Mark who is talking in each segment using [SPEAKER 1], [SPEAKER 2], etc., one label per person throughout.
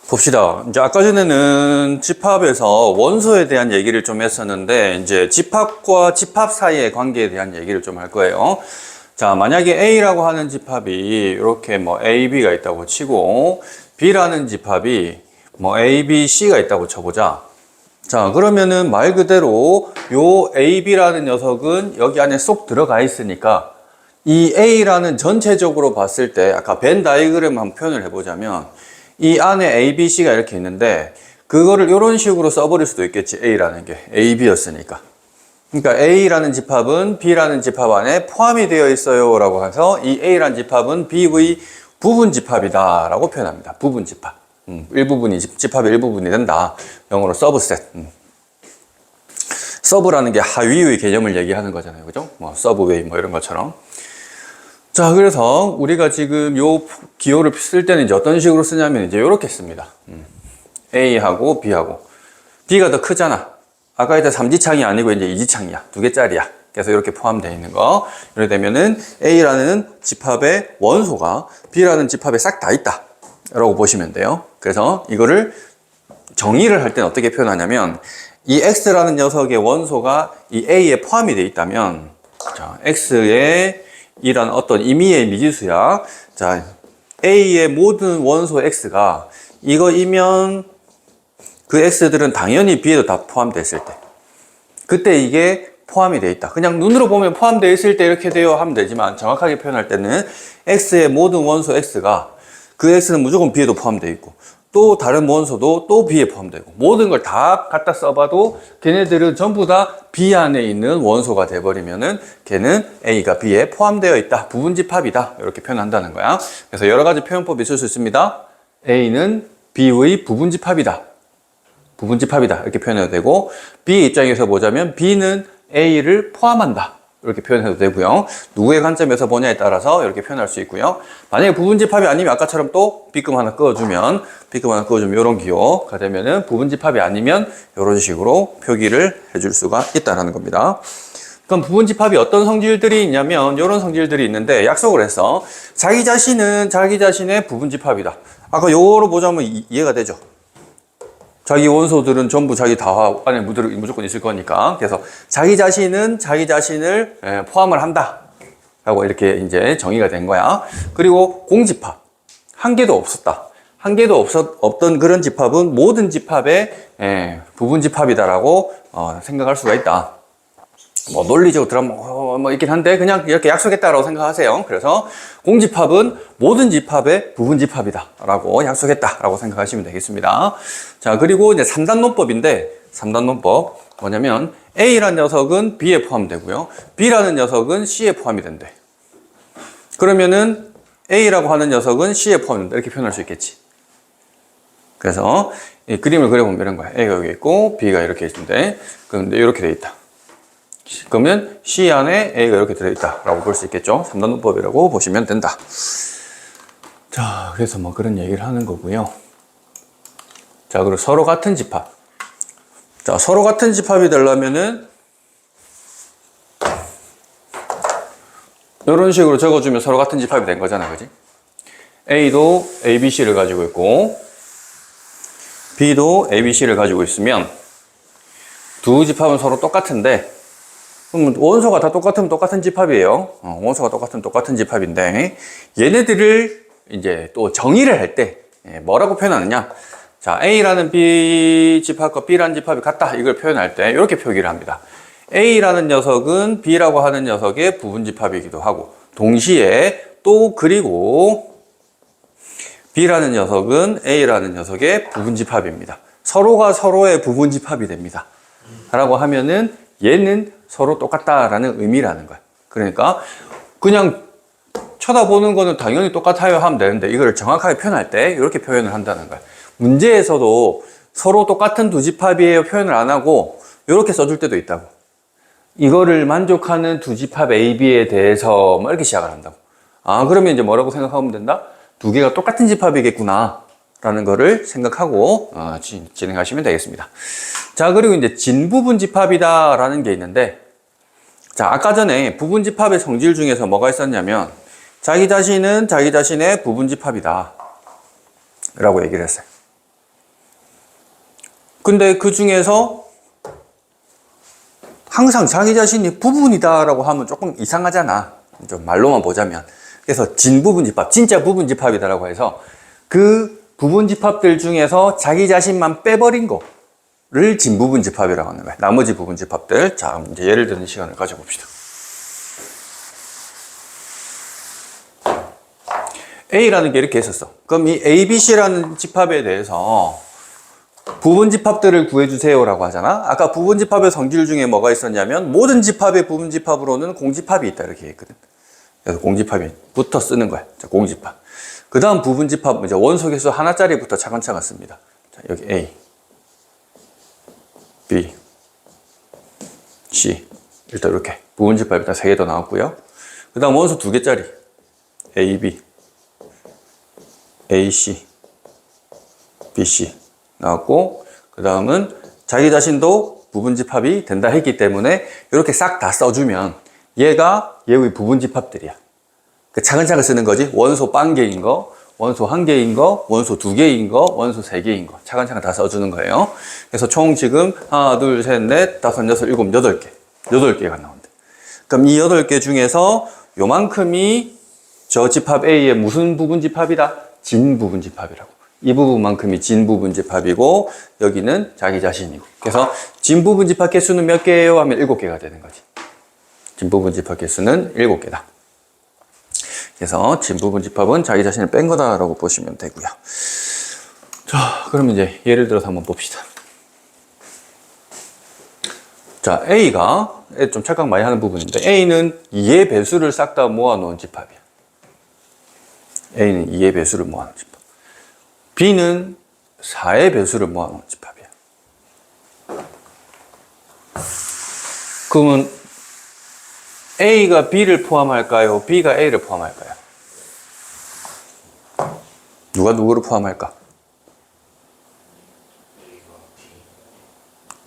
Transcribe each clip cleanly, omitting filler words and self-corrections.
[SPEAKER 1] 봅시다. 이제 아까 전에는 집합에서 원소에 대한 얘기를 좀 했었는데, 이제 집합과 집합 사이의 관계에 대한 얘기를 좀 할 거예요. 자, 만약에 A라고 하는 집합이 이렇게 뭐 A, B가 있다고 치고, B라는 집합이 뭐 A, B, C가 있다고 쳐보자. 자, 그러면은 말 그대로 요 A, B라는 녀석은 여기 안에 쏙 들어가 있으니까, 이 A라는 전체적으로 봤을 때, 아까 벤 다이그램 한번 표현을 해보자면, 이 안에 A, B, C가 이렇게 있는데 그거를 이런 식으로 써버릴 수도 있겠지. A라는 게 A, B였으니까. 그러니까 A라는 집합은 B라는 집합 안에 포함이 되어 있어요 라고 해서 이 A라는 집합은 B의 부분 집합이다 라고 표현합니다. 부분 집합. 일부분이 집합의 일부분이 된다. 영어로 서브셋. 서브라는 게 하위의 개념을 얘기하는 거잖아요. 그죠? 뭐 서브웨이 뭐 이런 것처럼. 자, 그래서 우리가 지금 요 기호를 쓸 때는 이제 어떤 식으로 쓰냐면 이제 요렇게 씁니다. A하고 B하고. B가 더 크잖아. 아까 했던 3지창이 아니고 이제 2지창이야. 2개짜리야. 그래서 이렇게 포함되어 있는 거. 이렇게 되면은 A라는 집합의 원소가 B라는 집합에 싹 다 있다. 라고 보시면 돼요. 그래서 이거를 정의를 할 때는 어떻게 표현하냐면 이 X라는 녀석의 원소가 이 A에 포함이 되어 있다면 자, X의 이란 어떤 임의의 미지수야. 자, A의 모든 원소 X가 이거이면 그 X들은 당연히 B에도 다 포함됐을 때. 그때 이게 포함이 돼 있다. 그냥 눈으로 보면 포함되어 있을 때 이렇게 돼요 하면 되지만 정확하게 표현할 때는 X의 모든 원소 X가 그 X는 무조건 B에도 포함되어 있고 또 다른 원소도 또 B에 포함되고 모든 걸 다 갖다 써봐도 걔네들은 전부 다 B 안에 있는 원소가 돼버리면은 걔는 A가 B에 포함되어 있다. 부분집합이다. 이렇게 표현한다는 거야. 그래서 여러 가지 표현법이 있을 수 있습니다. A는 B의 부분집합이다. 부분집합이다. 이렇게 표현해도 되고 B 입장에서 보자면 B는 A를 포함한다. 이렇게 표현해도 되고요. 누구의 관점에서 보냐에 따라서 이렇게 표현할 수 있고요. 만약에 부분집합이 아니면 아까처럼 또 B금 하나 그어주면 이런 기호가 되면은 부분집합이 아니면 이런 식으로 표기를 해줄 수가 있다는 겁니다. 그럼 부분집합이 어떤 성질들이 있냐면 이런 성질들이 있는데 약속을 해서 자기 자신은 자기 자신의 부분집합이다. 아까 요거로 보자면 이해가 되죠. 자기 원소들은 전부 자기 다화 안에 무조건 있을 거니까. 그래서 자기 자신은 자기 자신을 포함을 한다. 라고 이렇게 이제 정의가 된 거야. 그리고 공집합. 한 개도 없었다. 한 개도 없던 그런 집합은 모든 집합의 부분집합이다라고 생각할 수가 있다. 뭐 논리적으로 들어가면 뭐 있긴 한데 그냥 이렇게 약속했다라고 생각하세요. 그래서 공집합은 모든 집합의 부분집합이다라고 약속했다라고 생각하시면 되겠습니다. 자, 그리고 이제 3단 논법인데 3단 논법 뭐냐면 A라는 녀석은 B에 포함되고요. B라는 녀석은 C에 포함이 된대. 그러면은 A라고 하는 녀석은 C에 포함된다. 이렇게 표현할 수 있겠지. 그래서 이 그림을 그려보면 이런 거야. A가 여기 있고 B가 이렇게 있는데 그런데 이렇게 돼 있다. 그러면 C 안에 A가 이렇게 들어있다 라고 볼 수 있겠죠. 3단 논법이라고 보시면 된다. 자, 그래서 뭐 그런 얘기를 하는 거고요. 자, 그리고 서로 같은 집합. 자, 서로 같은 집합이 되려면은 이런 식으로 적어주면 서로 같은 집합이 된 거잖아, 그지? A도 A, B, C를 가지고 있고 B도 A, B, C를 가지고 있으면 두 집합은 서로 똑같은데 그럼 원소가 다 똑같으면 똑같은 집합이에요. 원소가 똑같으면 똑같은 집합인데 얘네들을 이제 또 정의를 할 때 뭐라고 표현하느냐? 자, A라는 B 집합과 B라는 집합이 같다. 이걸 표현할 때 이렇게 표기를 합니다. A라는 녀석은 B라고 하는 녀석의 부분 집합이기도 하고 동시에 또 그리고 B라는 녀석은 A라는 녀석의 부분 집합입니다. 서로가 서로의 부분 집합이 됩니다. 라고 하면은 얘는 서로 똑같다라는 의미라는 거야. 그러니까 그냥 쳐다보는 거는 당연히 똑같아요 하면 되는데 이걸 정확하게 표현할 때 이렇게 표현을 한다는 거야. 문제에서도 서로 똑같은 두 집합이에요 표현을 안 하고 이렇게 써줄 때도 있다고. 이거를 만족하는 두 집합 A, B에 대해서 뭐 이렇게 시작을 한다고. 아, 그러면 이제 뭐라고 생각하면 된다? 두 개가 똑같은 집합이겠구나 라는 거를 생각하고 진행하시면 되겠습니다. 자, 그리고 이제 진부분 집합이다 라는 게 있는데 자, 아까 전에 부분 집합의 성질 중에서 뭐가 있었냐면 자기 자신은 자기 자신의 부분집합이다 라고 얘기를 했어요. 근데 그 중에서 항상 자기 자신이 부분이다 라고 하면 조금 이상하잖아. 좀 말로만 보자면. 그래서 진부분집합, 진짜 부분집합이다 라고 해서 그 부분집합들 중에서 자기 자신만 빼버린 거를 진부분집합이라고 하는 거야. 나머지 부분집합들. 자, 이제 예를 드는 시간을 가져봅시다. A라는 게 이렇게 있었어. 그럼 이 A, B, C라는 집합에 대해서 부분집합들을 구해주세요라고 하잖아. 아까 부분집합의 성질 중에 뭐가 있었냐면 모든 집합의 부분집합으로는 공집합이 있다 이렇게 했거든. 그래서 공집합이 붙어 쓰는 거야. 자, 공집합. 그 다음 부분집합, 이제 원소개수 하나짜리부터 차근차근 씁니다. 자, 여기 A, B, C. 일단 이렇게 부분집합 일단 3개 더 나왔고요. 그 다음 원소 2개짜리 A, B, A, C, B, C 나왔고, 그 다음은 자기 자신도 부분집합이 된다 했기 때문에 이렇게 싹 다 써주면 얘가 얘의 부분집합들이야. 그 차근차근 쓰는 거지. 원소 0개인 거, 원소 1개인 거, 원소 2개인 거, 원소 3개인 거 차근차근 다 써주는 거예요. 그래서 총 지금 하나, 둘, 셋, 넷, 다섯, 여섯, 일곱, 8개. 8개가 나온대. 그럼 이 8개 중에서 요만큼이 저 집합 A의 무슨 부분집합이다? 진부분집합이라고. 이 부분만큼이 진부분집합이고 여기는 자기 자신이고. 그래서 진부분집합 개수는 몇 개예요? 하면 7개가 되는 거지. 진부분집합 개수는 7개다. 그래서 진부분집합은 자기 자신을 뺀 거다라고 보시면 되고요. 자, 그럼 이제 예를 들어서 한번 봅시다. 자, A가 좀 착각 많이 하는 부분인데 A는 2의 배수를 싹 다 모아놓은 집합이야. A는 2의 배수를 모아놓은 집합. B는 4의 배수를 모아놓은 집합이야. 그러면 A가 B를 포함할까요? B가 A를 포함할까요? 누가 누구를 포함할까?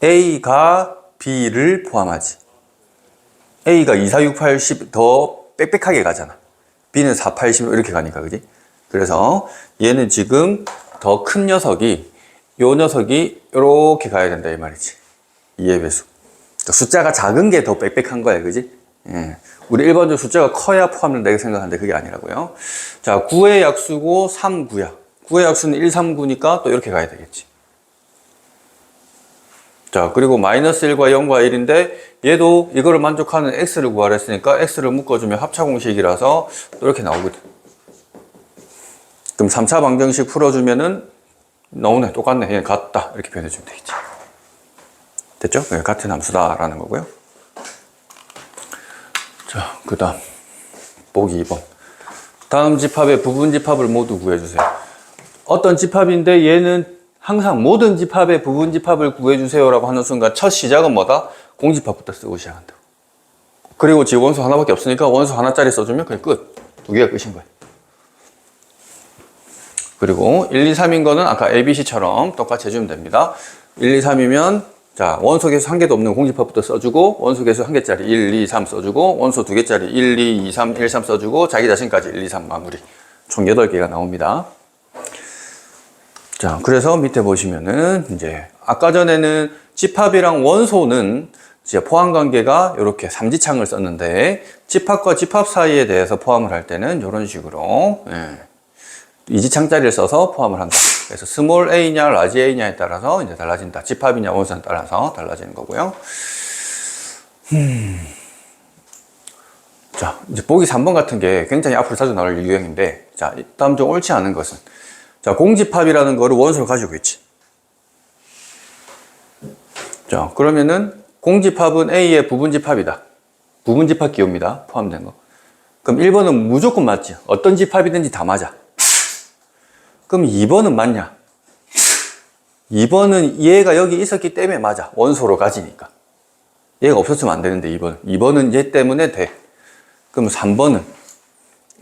[SPEAKER 1] A가 B를 포함하지. A가 2, 4, 6, 8, 10 더 빽빽하게 가잖아. B는 4, 8, 10 이렇게 가니까, 그지? 그래서 얘는 지금 더 큰 녀석이, 요 녀석이 이렇게 가야 된다, 이 말이지. 2의 배수. 그러니까 숫자가 작은 게 더 빽빽한 거야, 그지? 예. 우리 일반적으로 숫자가 커야 포함된다 이렇게 생각하는데 그게 아니라고요. 자, 9의 약수고 3, 9야. 9의 약수는 1, 3, 9니까 또 이렇게 가야 되겠지. 자, 그리고 마이너스 1과 0과 1인데 얘도 이거를 만족하는 x를 구하라 했으니까 x를 묶어주면 합차 공식이라서 또 이렇게 나오거든. 그럼 3차 방정식 풀어주면은 나오네. 똑같네. 얘는 같다. 이렇게 표현해주면 되겠지. 됐죠? 네, 같은 함수다라는 거고요. 자, 그 다음 보기 2번. 다음 집합의 부분집합을 모두 구해주세요. 어떤 집합인데 얘는 항상 모든 집합의 부분집합을 구해주세요라고 하는 순간 첫 시작은 뭐다? 공집합부터 쓰고 시작한다. 그리고 지금 원소 하나밖에 없으니까 원소 하나짜리 써주면 그냥 끝. 2개가 끝인 거야. 그리고 1, 2, 3인 거는 아까 ABC처럼 똑같이 해주면 됩니다. 1, 2, 3이면 자, 원소 개수 1개도 없는 공집합부터 써주고 원소 개수 1개짜리 1, 2, 3 써주고 원소 2개짜리 1, 2, 2, 3, 1, 3 써주고 자기 자신까지 1, 2, 3 마무리. 총 8개가 나옵니다. 자, 그래서 밑에 보시면은 이제 아까 전에는 집합이랑 원소는 이제 포함 관계가 이렇게 삼지창을 썼는데 집합과 집합 사이에 대해서 포함을 할 때는 이런 식으로 이지창짜리를 써서 포함을 한다. 그래서 스몰 a냐, 라지 a냐에 따라서 이제 달라진다. 집합이냐, 원소에 따라서 달라지는 거고요. 자, 이제 보기 3번 같은 게 굉장히 앞으로 자주 나올 유형인데, 자, 다음 좀 옳지 않은 것은, 자, 공집합이라는 거를 원소로 가지고 있지. 자, 그러면은 공집합은 A의 부분집합이다. 부분집합 기호입니다. 포함된 거. 그럼 1번은 무조건 맞지. 어떤 집합이든지 다 맞아. 그럼 2번은 맞냐? 2번은 얘가 여기 있었기 때문에 맞아. 원소로 가지니까. 얘가 없었으면 안 되는데 2번은. 2번은 얘 때문에 돼. 그럼 3번은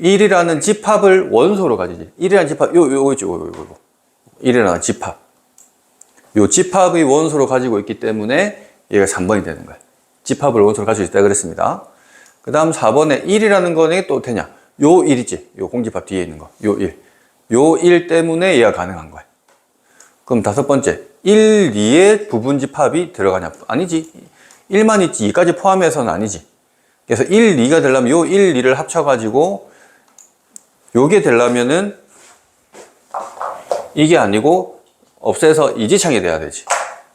[SPEAKER 1] 1이라는 집합을 원소로 가지지. 1이라는 집합, 요거 있죠, 요거. 1이라는 집합. 요 집합의 원소로 가지고 있기 때문에 얘가 3번이 되는 거야. 집합을 원소로 가지고 있다 그랬습니다. 그 다음 4번에 1이라는 거는 또 되냐? 요 1이지. 요 공집합 뒤에 있는 거. 요 1. 요 1 때문에 얘가 가능한 거야. 그럼 다섯 번째. 1, 2의 부분집합이 들어가냐? 아니지. 1만 있지. 2까지 포함해서는 아니지. 그래서 1, 2가 되려면 요 1, 2를 합쳐가지고 요게 되려면은 이게 아니고 없애서 이지창이 돼야 되지.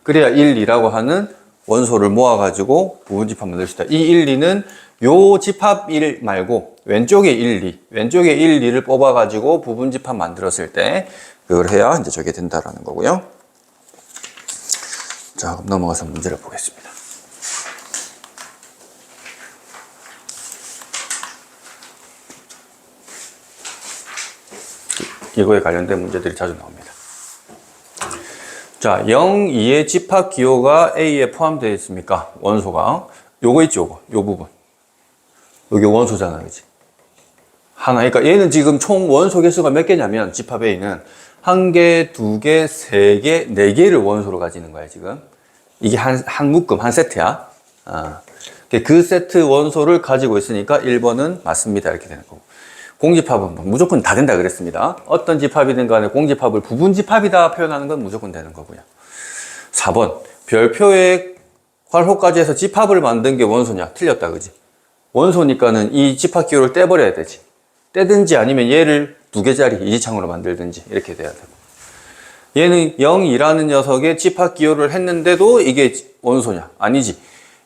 [SPEAKER 1] 그래야 1, 2라고 하는 원소를 모아가지고 부분집합 만들 수 있다. 이 1, 2는 요 집합 1 말고 왼쪽에 1, 2, 왼쪽에 1, 2를 뽑아가지고 부분집합 만들었을 때 그걸 해야 이제 저게 된다라는 거고요. 자, 그럼 넘어가서 문제를 보겠습니다. 이거에 관련된 문제들이 자주 나옵니다. 자, 0, 2의 집합 기호가 A에 포함되어 있습니까? 원소가. 요거 있죠, 요거. 요 부분. 여기 원소잖아, 그치? 하나. 그러니까 얘는 지금 총 원소 개수가 몇 개냐면, 집합 A는 한 개, 두 개, 세 개, 네 개를 원소로 가지는 거야, 지금. 이게 한 묶음, 한 세트야. 그 세트 원소를 가지고 있으니까 1번은 맞습니다. 이렇게 되는 거고. 공집합은 무조건 다 된다 그랬습니다. 어떤 집합이든 간에 공집합을 부분집합이다 표현하는 건 무조건 되는 거고요. 4번. 별표의 괄호까지 해서 집합을 만든 게 원소냐? 틀렸다, 그지? 원소니까는 이 집합 기호를 떼버려야 되지. 떼든지 아니면 얘를 두 개짜리 이지창으로 만들든지 이렇게 돼야 되고. 얘는 0이라는 녀석의 집합 기호를 했는데도 이게 원소냐? 아니지.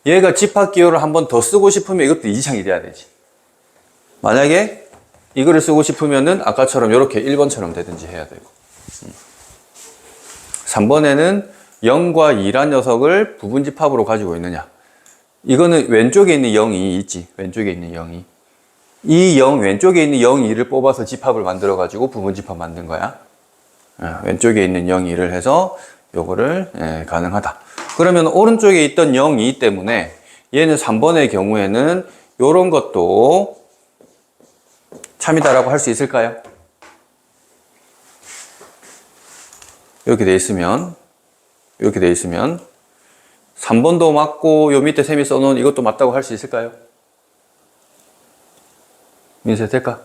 [SPEAKER 1] 얘가 집합 기호를 한 번 더 쓰고 싶으면 이것도 이지창이 돼야 되지. 만약에 이거를 쓰고 싶으면은 아까처럼 이렇게 1번처럼 되든지 해야 되고. 3번에는 0과 2란 녀석을 부분집합으로 가지고 있느냐. 이거는 왼쪽에 있는 0이 있지. 왼쪽에 있는 0이. 이 0, 왼쪽에 있는 0, 2를 뽑아서 집합을 만들어 가지고 부분집합 만든 거야. 왼쪽에 있는 0, 2를 해서 요거를 가능하다. 그러면 오른쪽에 있던 0, 2 때문에 얘는 3번의 경우에는 요런 것도 참이다라고 할 수 있을까요? 이렇게 돼 있으면 3번도 맞고 요 밑에 셈이 써놓은 이것도 맞다고 할 수 있을까요? 민세 될까?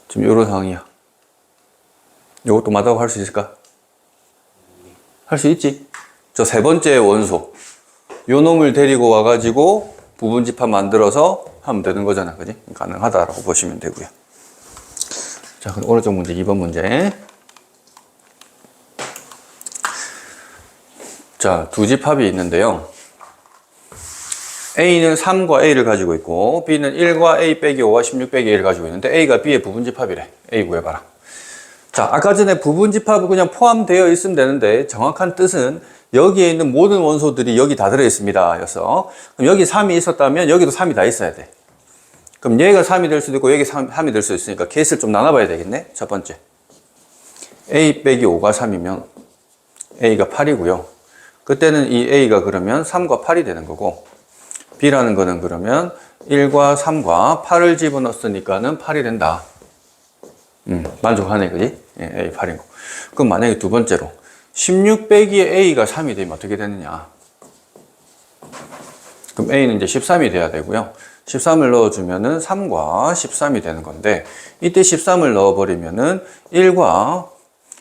[SPEAKER 1] 지금 이런 상황이야. 이것도 맞다고 할 수 있을까? 할 수 있지. 저 세 번째 원소 요 놈을 데리고 와가지고 부분집합 만들어서 하면 되는 거잖아, 그지? 가능하다라고 보시면 되고요. 자, 그럼 오른쪽 문제 2번 문제. 자, 두 집합이 있는데요. A는 3과 A를 가지고 있고 B는 1과 A 빼기 5와 16 빼기 A를 가지고 있는데 A가 B의 부분집합이래. A 구해봐라. 자, 아까 전에 부분집합은 그냥 포함되어 있으면 되는데 정확한 뜻은 여기에 있는 모든 원소들이 여기 다 들어있습니다 였어. 그럼 여기 3이 있었다면 여기도 3이 다 있어야 돼. 그럼 얘가 3이 될 수도 있고 여기 3이 될 수 있으니까 케이스를 좀 나눠봐야 되겠네. 첫 번째 A 빼기 5가 3이면 A가 8이고요. 그때는 이 A가 그러면 3과 8이 되는 거고 B라는 거는 그러면 1과 3과 8을 집어넣었으니까는 8이 된다. 만족하네, 그지? 예, A 8인 거. 그럼 만약에 두 번째로 16 빼기 A가 3이 되면 어떻게 되느냐? 그럼 A는 이제 13이 돼야 되고요. 13을 넣어주면은 3과 13이 되는 건데, 이때 13을 넣어버리면은 1과,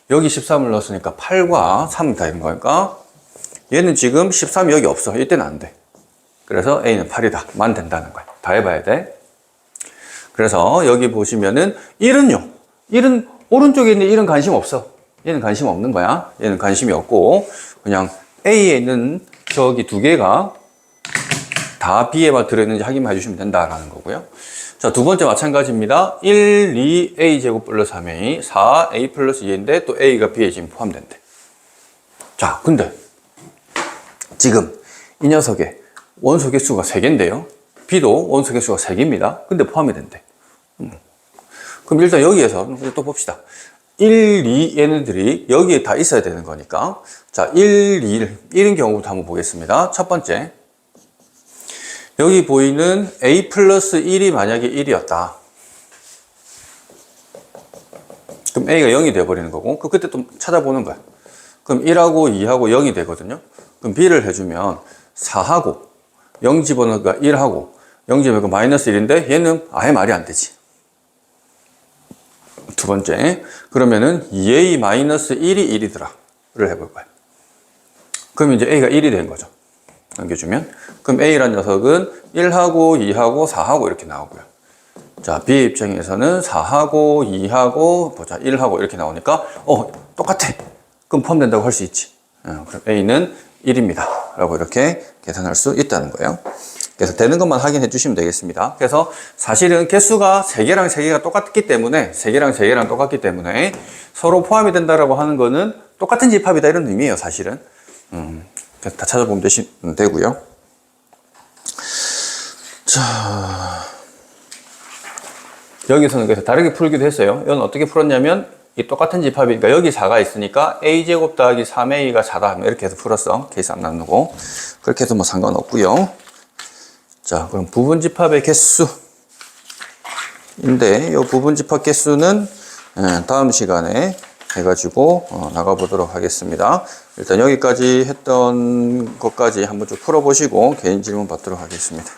[SPEAKER 1] 여기 13을 넣었으니까 8과 3이 되는 거니까, 얘는 지금 13이 여기 없어. 이때는 안 돼. 그래서 A는 8이다. 만 된다는 거야. 다 해봐야 돼. 그래서 여기 보시면은 1은요. 1은, 오른쪽에 있는 1은 관심 없어. 얘는 관심 없는 거야. 얘는 관심이 없고, 그냥 A에 있는 저기 두 개가 다 B에만 들어있는지 확인만 해주시면 된다라는 거고요. 자, 두 번째 마찬가지입니다. 1, 2, A 제곱 플러스 3A, 4, A 플러스 2인데 또 A가 B에 지금 포함된대. 자, 근데 지금 이 녀석의 원소 개수가 3개인데요. B도 원소 개수가 3개입니다. 근데 포함이 된대. 그럼 일단 여기에서 또 봅시다. 1, 2 얘네들이 여기에 다 있어야 되는 거니까. 자, 1, 1인 경우부터 한번 보겠습니다. 첫 번째. 여기 보이는 A 플러스 1이 만약에 1이었다. 그럼 A가 0이 돼버리는 거고, 그때 또 찾아보는 거야. 그럼 1하고 2하고 0이 되거든요. 그럼 B를 해주면 4하고 0 집어넣으니까 1하고 0제곱은 마이너스 1인데 얘는 아예 말이 안 되지. 두 번째, 그러면은 2a 마이너스 1이 1이더라를 해볼 거예요. 그럼 이제 a가 1이 된 거죠. 넘겨주면. 그럼 a란 녀석은 1하고 2하고 4하고 이렇게 나오고요. 자, b 입장에서는 4하고 2하고 보자 1하고 이렇게 나오니까 똑같아. 그럼 포함된다고 할 수 있지. 그럼 a는 1입니다. 라고 이렇게 계산할 수 있다는 거예요. 그래서 되는 것만 확인해 주시면 되겠습니다. 그래서 사실은 개수가 3개랑 3개가 똑같기 때문에 3개랑 3개랑 똑같기 때문에 서로 포함이 된다라고 하는 거는 똑같은 집합이다 이런 의미예요, 사실은. 그래서 다 찾아보면 되고요. 자, 여기서는 그래서 다르게 풀기도 했어요. 이건 어떻게 풀었냐면 이 똑같은 집합이니까 여기 4가 있으니까 a제곱 더하기 3a가 4다 이렇게 해서 풀었어. 케이스 안 나누고. 그렇게 해도 뭐 상관없고요. 자, 그럼 부분집합의 개수인데 이 부분집합 개수는 다음 시간에 해가지고 나가보도록 하겠습니다. 일단 여기까지 했던 것까지 한번 쭉 풀어보시고 개인 질문 받도록 하겠습니다.